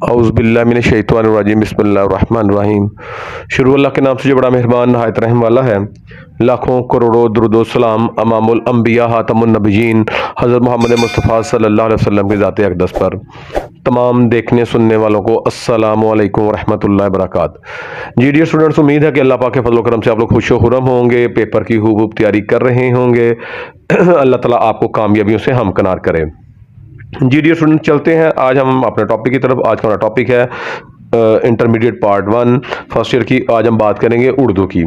औज़ुबिल्लाहिमिनश्शैतानिर्रजीम बिस्मिल्लाहिर्रहमानिर्रहीम। शुरू अल्लाह के नाम से जो बड़ा मेहरबान नहायत रहम वाला है। लाखों करोड़ों दुरूद सलाम अमामुल अंबिया हातमुन नबिय्यीन हज़रत मोहम्मद मुस्तफ़ा सल्लल्लाहु अलैहि वसल्लम की ज़ात अक़दस पर तमाम देखने सुनने वालों को अस्सलामु अलैकुम रहमतुल्लाहि व बरकातहू। जी डियर स्टूडेंट्स, उम्मीद है कि अल्लाह पाक के फजल करम से आप लोग खुश खुरम होंगे, पेपर की खूब तैयारी कर रहे होंगे। अल्लाह ताला आपको कामयाबियों से हमकिनार करे। जी डियर स्टूडेंट, चलते हैं आज हम अपने टॉपिक की तरफ। आज का हमारा टॉपिक है इंटरमीडिएट पार्ट 1 फर्स्ट ईयर की। आज हम बात करेंगे उर्दू की।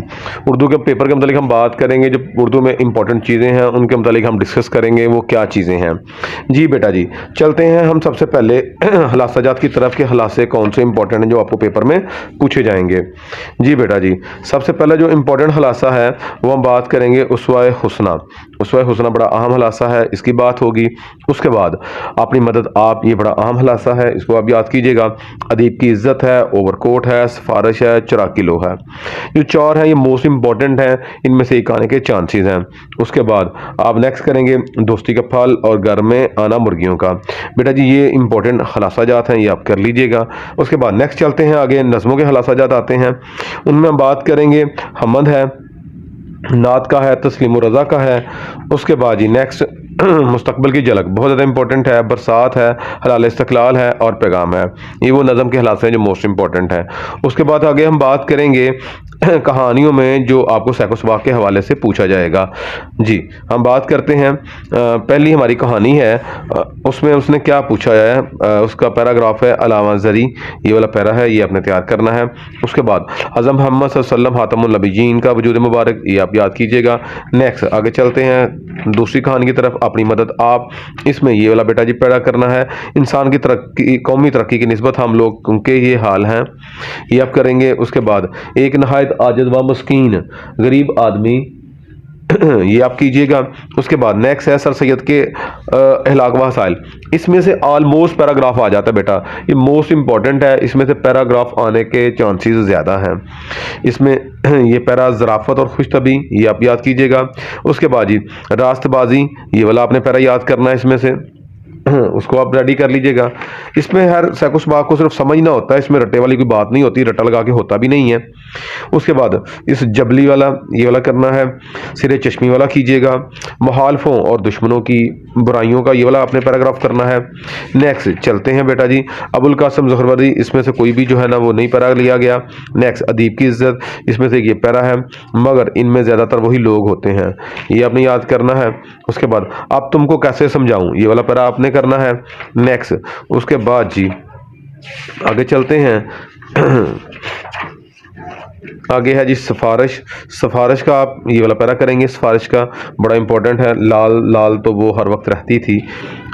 उर्दू के पेपर के मतलब हम बात करेंगे, जो उर्दू में इंपॉर्टेंट चीज़ें हैं उनके मतलब हम डिस्कस करेंगे वो क्या चीज़ें हैं। जी बेटा जी, चलते हैं हम सबसे पहले हलासाजात की तरफ के हलासे कौन से इंपॉर्टेंट हैं जो आपको पेपर में पूछे जाएंगे। जी बेटा जी, सबसे पहले जो इंपॉर्टेंट हलासा है वो हम बात करेंगे उसवाए हुस्ना। उसवाए हुस्ना बड़ा अहम हलासा है, इसकी बात होगी। उसके बाद अपनी मदद आप, ये बड़ा अहम हलासा है, इसको आप याद कीजिएगा। अदीब की इज्जत है, ओवरकोट है, सिफारिश है, चिराग की लो है। जो चार हैं ये मोस्ट इंपॉर्टेंट हैं, इनमें से एक आने के चांसेस हैं। उसके बाद आप नेक्स्ट करेंगे दोस्ती का फल और घर में आना मुर्गियों का। बेटा जी ये इंपॉर्टेंट हलासाजात हैं, ये आप कर लीजिएगा। उसके बाद नेक्स्ट चलते हैं आगे, नज़मों के हलासाजात आते हैं। उनमें हम बात करेंगे हमद है, नात का है, तस्लीम रज़ा का है। उसके बाद जी नेक्स्ट मुस्तकबिल की झलक बहुत ज़्यादा इंपॉर्टेंट है, बरसात है, हलाल इस्तक़लाल है और पैगाम है। ये वो नज़म के हालात हैं जो मोस्ट इंपॉर्टेंट है। उसके बाद आगे हम बात करेंगे कहानियों में जो आपको सैकोसबाग के हवाले से पूछा जाएगा। जी हम बात करते हैं, पहली हमारी कहानी है, उसमें उसने क्या पूछा है, उसका पैराग्राफ है अलामा ज़री, ये वाला पैरा है, ये आपने तैयार करना है। उसके बाद हज़रत मोहम्मद सल्लल्लाहु अलैहि वसल्लम हातमुन नबिय्यीन का वजूद मुबारक, ये आप याद कीजिएगा। नेक्स्ट आगे चलते हैं दूसरी कहानी की तरफ, अपनी मदद आप, इसमें ये वाला बेटा जी पैदा करना है। इंसान की तरक्की, कौमी तरक्की की निस्बत हम लोग उनके ये हाल हैं, ये आप करेंगे। उसके बाद एक नहायत आजिज़ व मस्कीन गरीब आदमी, ये आप कीजिएगा। उसके बाद नेक्स्ट है सर सैयद के अहलाक व हसाइल। इसमें से ऑलमोस्ट पैराग्राफ आ जाता है बेटा, ये मोस्ट इंपॉर्टेंट है, इसमें से पैराग्राफ आने के चांसेस ज़्यादा हैं। इसमें ये पैरा ज़राफ़त और खुशतबी, ये आप याद कीजिएगा। उसके बाद जी रास्तबाजी, ये वाला आपने पैरा याद करना है इसमें से, उसको आप रेडी कर लीजिएगा। इसमें हर सैकोसबाग को सिर्फ समझना होता है, इसमें रट्टे वाली कोई बात नहीं होती, रट्टा लगा के होता भी नहीं है। उसके बाद इस जबली वाला, ये वाला करना है, सिरे चश्मी वाला कीजिएगा। मुखालफों और दुश्मनों की बुराइयों का, ये वाला आपने पैराग्राफ करना है। नेक्स्ट चलते हैं बेटा जी अबुल कासिम ज़ुहरवरी, इसमें से कोई भी जो है ना वो नहीं पैरा लिया गया। नेक्स्ट अदीब की इज्जत, इसमें से ये पैरा है, मगर इनमें ज़्यादातर वही लोग होते हैं, ये आपने याद करना है। उसके बाद अब तुमको कैसे समझाऊं, ये वाला पैरा आपने करना है। नेक्स्ट उसके बाद जी आगे चलते हैं आगे है जी सिफारिश। सिफारिश का आप ये वाला पैरा करेंगे, सिफारिश का बड़ा इंपॉर्टेंट है। लाल लाल तो वो हर वक्त रहती थी,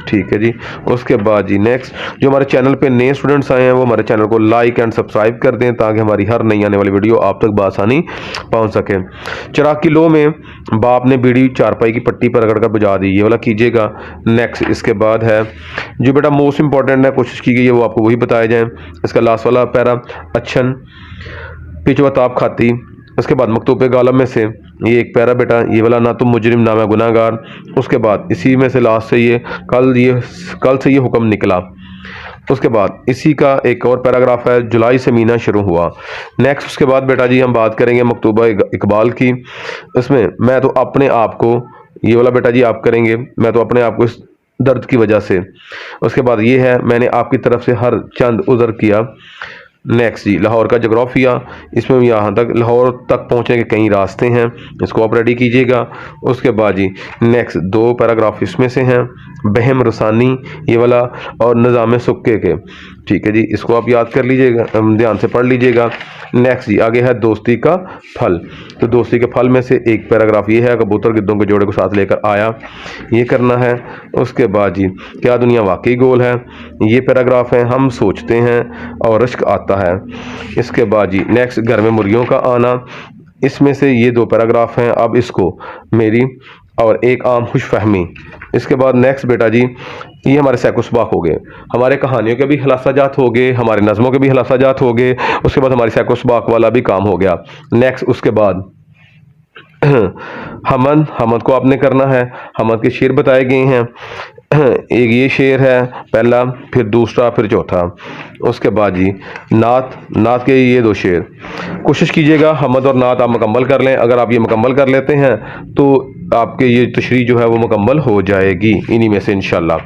ठीक है जी। उसके बाद जी नेक्स्ट, जो हमारे चैनल पे नए स्टूडेंट्स आए हैं वो हमारे चैनल को लाइक एंड सब्सक्राइब कर दें ताकि हमारी हर नई आने वाली वीडियो आप तक बआसानी पहुंच सके। चिराग की लो में बाप ने बीड़ी चारपाई की पट्टी पर रगड़ कर बुझा दी, ये वाला कीजिएगा। नेक्स्ट इसके बाद है जो बेटा मोस्ट इंपॉर्टेंट है, कोशिश की गई है वो आपको वही बताया जाए। इसका लास्ट वाला पैरा अच्छन पिछवा ताप खाती। उसके बाद मकतूब गालम में से ये एक पैरा बेटा, ये वाला ना तुम मुजरिम ना मैं गुनाहगार। उसके बाद इसी में से लास्ट से ये कल से ये हुक्म निकला। उसके बाद इसी का एक और पैराग्राफ है, जुलाई से महीना शुरू हुआ। नेक्स्ट उसके बाद बेटा जी हम बात करेंगे मकतूबा इकबाल की। इसमें मैं तो अपने आप को, ये वाला बेटा जी आप करेंगे, मैं तो अपने आप को इस दर्द की वजह से। उसके बाद ये है मैंने आपकी तरफ से हर चंद उज़र किया। नेक्स्ट जी लाहौर का जोग्राफिया, इसमें यहाँ तक लाहौर तक पहुँचने के कई रास्ते हैं, इसको आप रेडी कीजिएगा। उसके बाद जी नेक्स्ट दो पैराग्राफ इसमें से हैं, बहम रसानी ये वाला और निज़ाम सुक्के के, ठीक है जी, इसको आप याद कर लीजिएगा, ध्यान से पढ़ लीजिएगा। नेक्स्ट जी आगे है दोस्ती का फल। तो दोस्ती के फल में से एक पैराग्राफ ये है, कबूतर गिद्धों के जोड़े को साथ लेकर आया, ये करना है। उसके बाद जी क्या दुनिया वाकई गोल है, ये पैराग्राफ है, हम सोचते हैं और रश्क आता है। इसके बाद जी नेक्स्ट घर में मुर्गियों का आना, इसमें से ये दो पैराग्राफ हैं। अब इसको मेरी और एक आम खुशफहमी। इसके बाद नेक्स्ट बेटा जी ये हमारे सैकोसबाग हो गए, हमारे कहानियों के भी हलासाजात हो गए, हमारे नज़मों के भी हलासाजात हो गए। उसके बाद हमारी सैकोसबाग वाला भी काम हो गया। नेक्स्ट उसके बाद हमद को आपने करना है, हमद के शेर बताए गए हैं। एक ये शेर है पहला, फिर दूसरा, फिर चौथा। उसके बाद जी नात के ये 2 शेर। कोशिश कीजिएगा हमद और नात आप मुकम्मल कर लें। अगर आप ये मुकम्मल कर लेते हैं तो आपके ये तशरीह जो है वो मुकम्मल हो जाएगी इन्हीं में से इंशाल्लाह।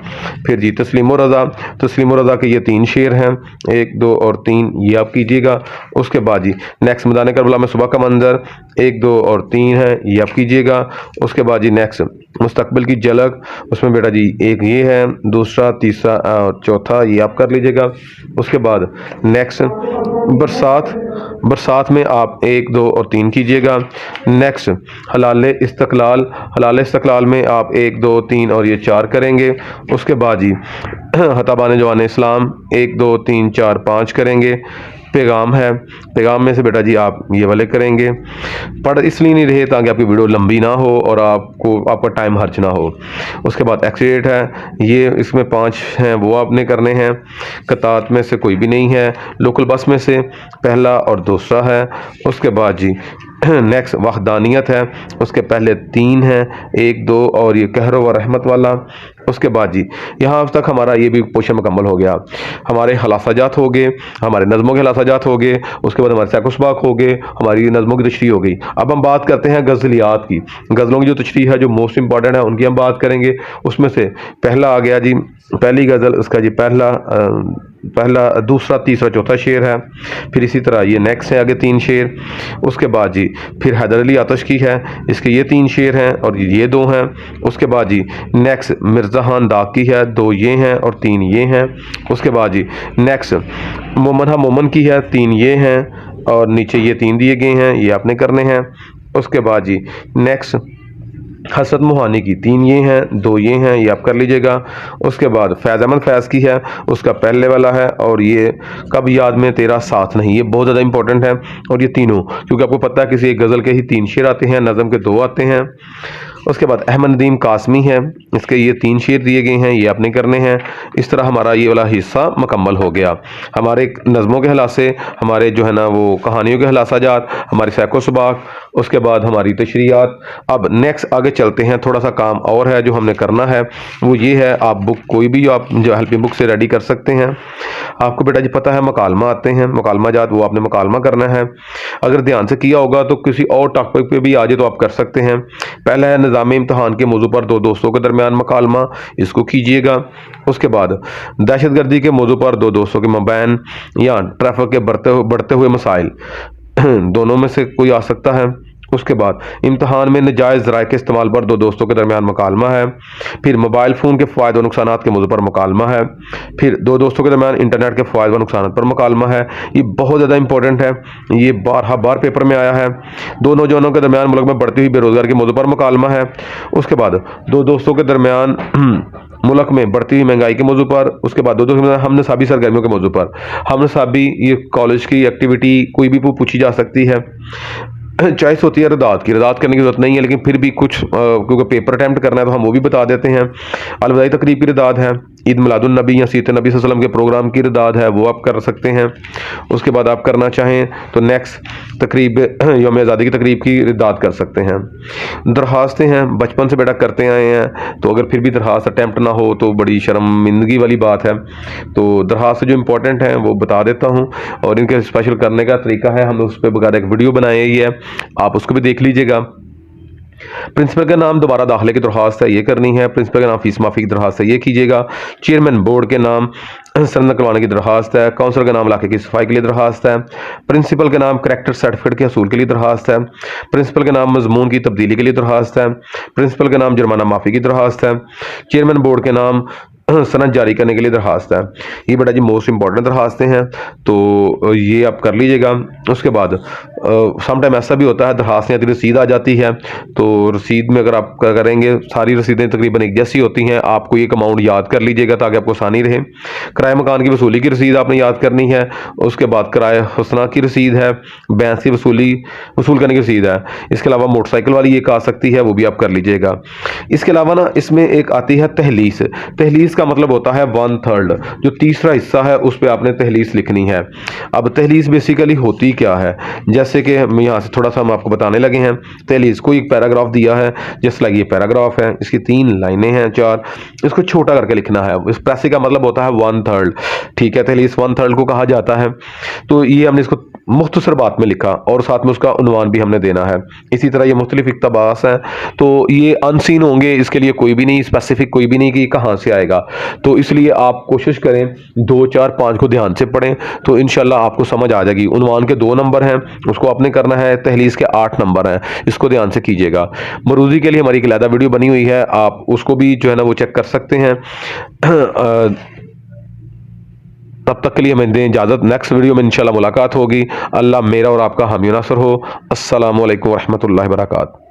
फिर जी तस्लीम रज़ा के ये 3 शेर हैं, 1 2 और 3, ये आप कीजिएगा। उसके बाद जी नेक्स्ट मैदान करबला में सुबह का मंजर, 1 2 और 3 है, ये आप कीजिएगा। उसके बाद जी नेक्स्ट मुस्तकबिल की झलक, उसमें बेटा जी एक ये है, दूसरा, तीसरा और चौथा, ये आप कर लीजिएगा। उसके बाद नेक्स्ट बरसात में आप 1 2 और 3 कीजिएगा। नेक्स्ट हलाल इस्तक़लाल में आप 1 2 3 और ये 4 करेंगे। उसके बाद जी हताबान जवान इस्लाम 1 2 3 4 5 करेंगे। पैगाम है, पैगाम में से बेटा जी आप ये वाले करेंगे। पढ़ इसलिए नहीं रहे ताकि आपकी वीडियो लंबी ना हो और आपका टाइम खर्च ना हो। उसके बाद एक्सीडेंट है, ये इसमें 5 हैं वो आपने करने हैं। कतात में से कोई भी नहीं है। लोकल बस में से पहला और दूसरा है। उसके बाद जी नेक्स्ट वहदानियत है, उसके पहले 3 हैं, 1 2 और ये कहरो व रहमत वाला। उसके बाद जी यहाँ अब तक हमारा ये भी पोर्शन मुकम्मल हो गया। हमारे हलासाजात हो गए, हमारे नज़मों के हलासाजात हो गए, उसके बाद हमारे सैकुसबाक हो गए, हमारी नज़मों की तशरीह हो गई। अब हम बात करते हैं गज़लियात की। गज़लों की जो तशरीह है, जो मोस्ट इंपॉर्टेंट है, उनकी हम बात करेंगे। उसमें से पहला आ गया जी, पहली गज़ल, उसका जी पहला दूसरा तीसरा चौथा शेर है। फिर इसी तरह ये नेक्स्ट है आगे 3 शेर। उसके बाद जी फिर हैदर अली आतश की है, इसके ये 3 शेर हैं और ये 2 हैं। उसके बाद जी नेक्स्ट मिर्ज़ा खान दाग की है, 2 ये हैं और 3 ये हैं। उसके बाद जी नेक्स्ट मोमन की है, 3 ये हैं और नीचे ये 3 दिए गए हैं, ये आपने करने हैं। उसके बाद जी नेक्स्ट हसरत मोहानी की 3 ये हैं, 2 ये हैं, ये आप कर लीजिएगा। उसके बाद फैज़ अहमद फैज़ की है, उसका पहले वाला है और ये कब याद में तेरा साथ नहीं, ये बहुत ज़्यादा इंपॉर्टेंट है। और ये तीनों, क्योंकि आपको पता है किसी एक गज़ल के ही 3 शेर आते हैं, नज़म के 2 आते हैं। उसके बाद अहमद नदीम कासमी है, इसके ये 3 शेर दिए गए हैं, ये आपने करने हैं। इस तरह हमारा ये वाला हिस्सा मुकम्मल हो गया। हमारे नज़मों के हलासे, हमारे जो है ना वो कहानियों के हलासाजात, हमारी सैकोसबाक, उसके बाद हमारी तशरीयात। अब नेक्स्ट आगे चलते हैं। थोड़ा सा काम और है जो हमने करना है, वो ये है, आप बुक कोई भी आप जो हेल्पिंग बुक से रेडी कर सकते हैं। आपको बेटा जी पता है मकालमा आते हैं, मकालमा जात, वो आपने मकालमा करना है। अगर ध्यान से किया होगा तो किसी और टॉपिक पे भी आ जाए तो आप कर सकते हैं। पहला है निज़ाम इम्तहान के मौजू पर 2 दोस्तों के दरमियान मकालमा, इसको कीजिएगा। उसके बाद दहशतगर्दी के मौजू पर 2 दोस्तों के मबैन या ट्रैफिक के बढ़ते हुए मसाइल, दोनों में से कोई आ सकता है। उसके बाद इम्तहान में नजायज़ ज़राए के इस्तेमाल पर 2 दोस्तों के दरमियान मुकालमा है। फिर मोबाइल फ़ोन के फ़ायदे और नुकसानात के मौजू पर मुकालमा है। फिर 2 दोस्तों के दरमियान इंटरनेट के फ़ायदे और नुकसानात पर मुकालमा है। ये बहुत ज़्यादा इंपॉर्टेंट है, ये बार पेपर में आया है। 2 नौजवानों के दरमियान मुल्क में बढ़ती हुई बेरोज़गारी के मौजू पर मुकालमा है। उसके बाद 2 दोस्तों के दरमियान मुल्क में बढ़ती हुई महंगाई के मौजू पर। उसके बाद 2 दोस्तों हमनसाबी सरगर्मियों के मौजू पर। हमनसाबी ये कॉलेज की एक्टिविटी कोई भी पूछी जा सकती है। चॉइस होती है रदात करने की जरूरत नहीं है, लेकिन फिर भी कुछ क्योंकि पेपर अटैम्प्ट करना है तो हम वो भी बता देते हैं। अलविदाई तकरीब की रदात है, ईद मिलादुन नबी या सीरत नबी सल्लल्लाहु अलैहि वसल्लम के प्रोग्राम की रदात है, वो आप कर सकते हैं। उसके बाद आप करना चाहें तो नेक्स्ट तकरीब यौम आज़ादी की तकरीब की रदात कर सकते हैं। दरख्वास्तें हैं, बचपन से बेटा करते आए हैं, तो अगर फिर भी दरख्वास्त अटैम्प्ट ना हो तो बड़ी शर्मिंदगी वाली बात है। तो दरख्वास्त जो इंपॉर्टेंट हैं वो बता देता हूँ, और इनके स्पेशल करने का तरीका है, हमने उस पर बकायदा एक वीडियो बनाई ही है, आप उसको भी देख लीजिएगा। प्रिंसिपल का नाम दोबारा दाखिले की दरख्वास्त है, ये करनी है। प्रिंसिपल का नाम फीस माफ़ी की दरख्वास्त है, ये कीजिएगा। चेयरमैन बोर्ड के नाम सनद करवाने की दरख्वास्त है। काउंसलर का नाम इलाके की सफाई के लिए दरख्वास्त है। प्रिंसिपल के नाम करैक्टर सर्टिफिकेट के हसूल के लिए दरख्वास्त है। प्रिंसिपल के नाम मजमून की तब्दीली के लिए दरख्वास्त है। प्रिंसिपल के नाम जुर्माना माफ़ी की दरख्वास्त है। चेयरमैन बोर्ड के नाम सनद जारी करने के लिए दरख्वास्त है। ये बेटा जी मोस्ट इंपॉर्टेंट दरख्वास्तें हैं, तो ये आप कर लीजिएगा। उसके बाद समटाइम ऐसा भी होता है दरख्वास्तें आती रसीद आ जाती है, तो रसीद में अगर आप करेंगे, सारी रसीदें तकरीबन एक जैसी होती हैं, आपको एक अमाउंट याद कर लीजिएगा ताकि आपको आसानी रहे। किराए मकान की वसूली की रसीद आपने याद करनी है। उसके बाद किराए हुस्ना की रसीद है, भैंस की वसूल करने की रसीद है। इसके अलावा मोटरसाइकिल वाली एक आ सकती है, वो भी आप कर लीजिएगा। इसके अलावा ना इसमें एक आती है तहलीस तहलीस का मतलब होता है 1/3, जो तीसरा हिस्सा है उस पर आपने तहलीस लिखनी है। अब तहलीस बेसिकली होती क्या है, जैसे कि हम यहाँ से थोड़ा सा हम आपको बताने लगे हैं। तहलीस कोई एक पैराग्राफ दिया है, जैसे लाइक ये पैराग्राफ है, इसकी 3 लाइनें हैं 4, इसको छोटा करके लिखना है। इस पैसे का मतलब होता है 1/3, ठीक है। तहलीस 1/3 को कहा जाता है। तो ये हमने इसको मुख्तसर बात में लिखा और साथ में उसका उन्वान भी हमने देना है। इसी तरह ये मुख्तलिफ इक्तबास हैं, तो ये अनसीन होंगे, इसके लिए कोई भी नहीं स्पेसिफिक, कोई भी नहीं कि कहाँ से आएगा। तो इसलिए आप कोशिश करें 2, 4, 5 को ध्यान से पढ़ें, तो इंशाल्लाह आपको समझ आ जाएगी। उन्वान के 2 नंबर हैं, उसको आपने करना है। तहलीस के 8 नंबर हैं, इसको ध्यान से कीजिएगा। मरूजी के लिए हमारी एक अलहदा वीडियो बनी हुई है, आप उसको भी जो है ना वो चेक कर सकते हैं। तब तक के लिए हमें दें इजाज़त, नेक्स्ट वीडियो में इंशाल्लाह मुलाकात होगी। अल्लाह मेरा और आपका हामी नासर हो। अस्सलामु अलैकुम वरहमतुल्लाहि वबरकातुहू।